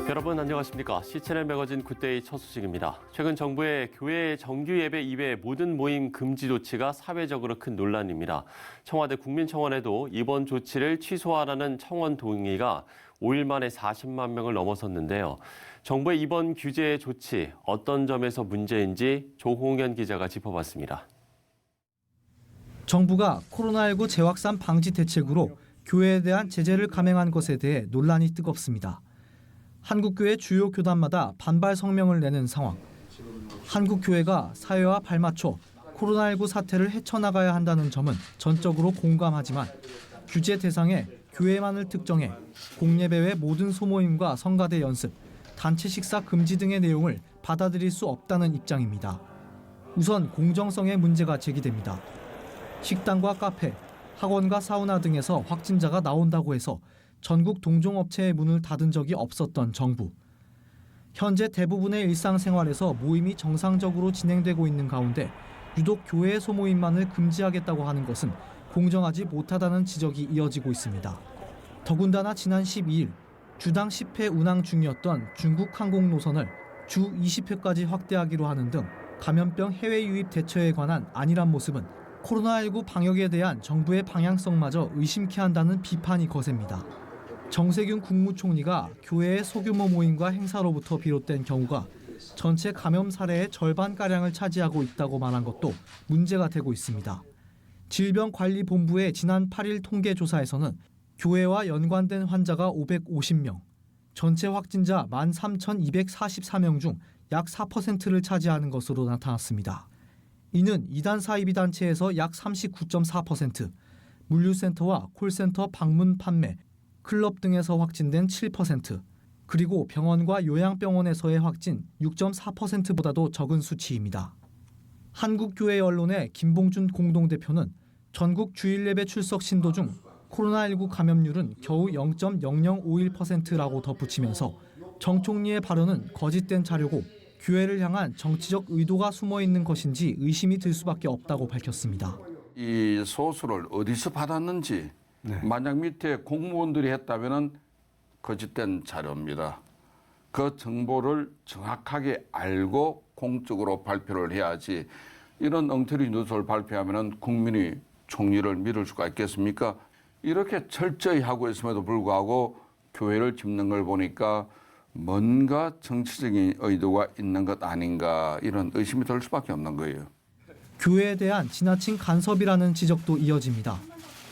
여러분 안녕하십니까? CCNL 매거진 굿데이 첫 소식입니다. 최근 정부의 교회 정규 예배 이외 모든 모임 금지 조치가 사회적으로 큰 논란입니다. 청와대 국민청원에도 이번 조치를 취소하라는 청원 동의가 5일 만에 40만 명을 넘어섰는데요. 정부의 이번 규제 조치 어떤 점에서 문제인지 조홍현 기자가 짚어봤습니다. 정부가 코로나19 재확산 방지 대책으로 교회에 대한 제재를 감행한 것에 대해 논란이 뜨겁습니다. 한국교회 주요 교단마다 반발 성명을 내는 상황. 한국교회가 사회와 발맞춰 코로나19 사태를 헤쳐나가야 한다는 점은 전적으로 공감하지만 규제 대상에 교회만을 특정해 공예배 외 모든 소모임과 성가대 연습, 단체 식사 금지 등의 내용을 받아들일 수 없다는 입장입니다. 우선 공정성의 문제가 제기됩니다. 식당과 카페, 학원과 사우나 등에서 확진자가 나온다고 해서 전국 동종업체의 문을 닫은 적이 없었던 정부. 현재 대부분의 일상생활에서 모임이 정상적으로 진행되고 있는 가운데 유독 교회 소모임만을 금지하겠다고 하는 것은 공정하지 못하다는 지적이 이어지고 있습니다. 더군다나 지난 12일 주당 10회 운항 중이었던 중국 항공 노선을 주 20회까지 확대하기로 하는 등 감염병 해외 유입 대처에 관한 안일한 모습은 코로나19 방역에 대한 정부의 방향성마저 의심케 한다는 비판이 거셉니다. 정세균 국무총리가 교회의 소규모 모임과 행사로부터 비롯된 경우가 전체 감염 사례의 절반가량을 차지하고 있다고 말한 것도 문제가 되고 있습니다. 질병관리본부의 지난 8일 통계조사에서는 교회와 연관된 환자가 550명, 전체 확진자 13,244명 중 약 4%를 차지하는 것으로 나타났습니다. 이는 이단 사이비 단체에서 약 39.4%, 물류센터와 콜센터 방문 판매, 클럽 등에서 확진된 7%, 그리고 병원과 요양병원에서의 확진 6.4%보다도 적은 수치입니다. 한국교회 언론의 김봉준 공동대표는 전국 주일 예배 출석 신도 중 코로나19 감염률은 겨우 0.0051%라고 덧붙이면서 정 총리의 발언은 거짓된 자료고 교회를 향한 정치적 의도가 숨어 있는 것인지 의심이 들 수밖에 없다고 밝혔습니다. 이 소수를 어디서 받았는지 만약 밑에 공무원들이 했다면 거짓된 자료입니다. 그 정보를 정확하게 알고 공적으로 발표를 해야지 이런 엉터리 뉴스를 발표하면 국민이 총리를 믿을 수가 있겠습니까? 이렇게 철저히 하고 있음에도 불구하고 교회를 짚는 걸 보니까 뭔가 정치적인 의도가 있는 것 아닌가 이런 의심이 들 수밖에 없는 거예요. 교회에 대한 지나친 간섭이라는 지적도 이어집니다.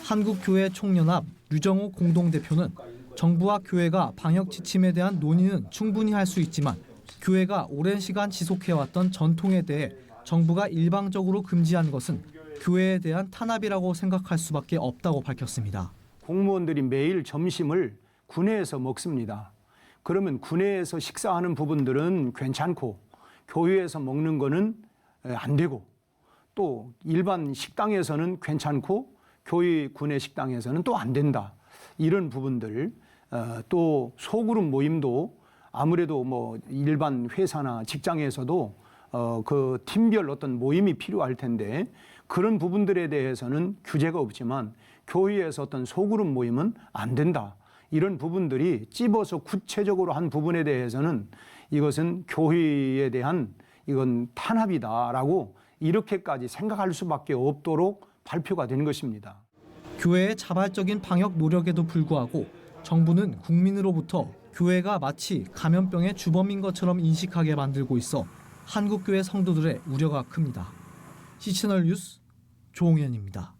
한국교회 총연합 류정호 공동대표는 정부와 교회가 방역 지침에 대한 논의는 충분히 할 수 있지만 교회가 오랜 시간 지속해왔던 전통에 대해 정부가 일방적으로 금지한 것은 교회에 대한 탄압이라고 생각할 수밖에 없다고 밝혔습니다. 공무원들이 매일 점심을 구내에서 먹습니다. 그러면 구내에서 식사하는 부분들은 괜찮고 교회에서 먹는 거는 안 되고 또 일반 식당에서는 괜찮고 교회 구내 식당에서는 또 안 된다. 이런 부분들 또 소그룹 모임도 아무래도 뭐 일반 회사나 직장에서도 그 팀별 어떤 모임이 필요할 텐데 그런 부분들에 대해서는 규제가 없지만 교회에서 어떤 소그룹 모임은 안 된다. 이런 부분들이 찝어서 구체적으로 한 부분에 대해서는 이것은 교회에 대한 이건 탄압이다라고 이렇게까지 생각할 수밖에 없도록 발표가 된 것입니다. 교회의 자발적인 방역 노력에도 불구하고 정부는 국민으로부터 교회가 마치 감염병의 주범인 것처럼 인식하게 만들고 있어 한국교회 성도들의 우려가 큽니다. CCNL 뉴스 조홍현입니다.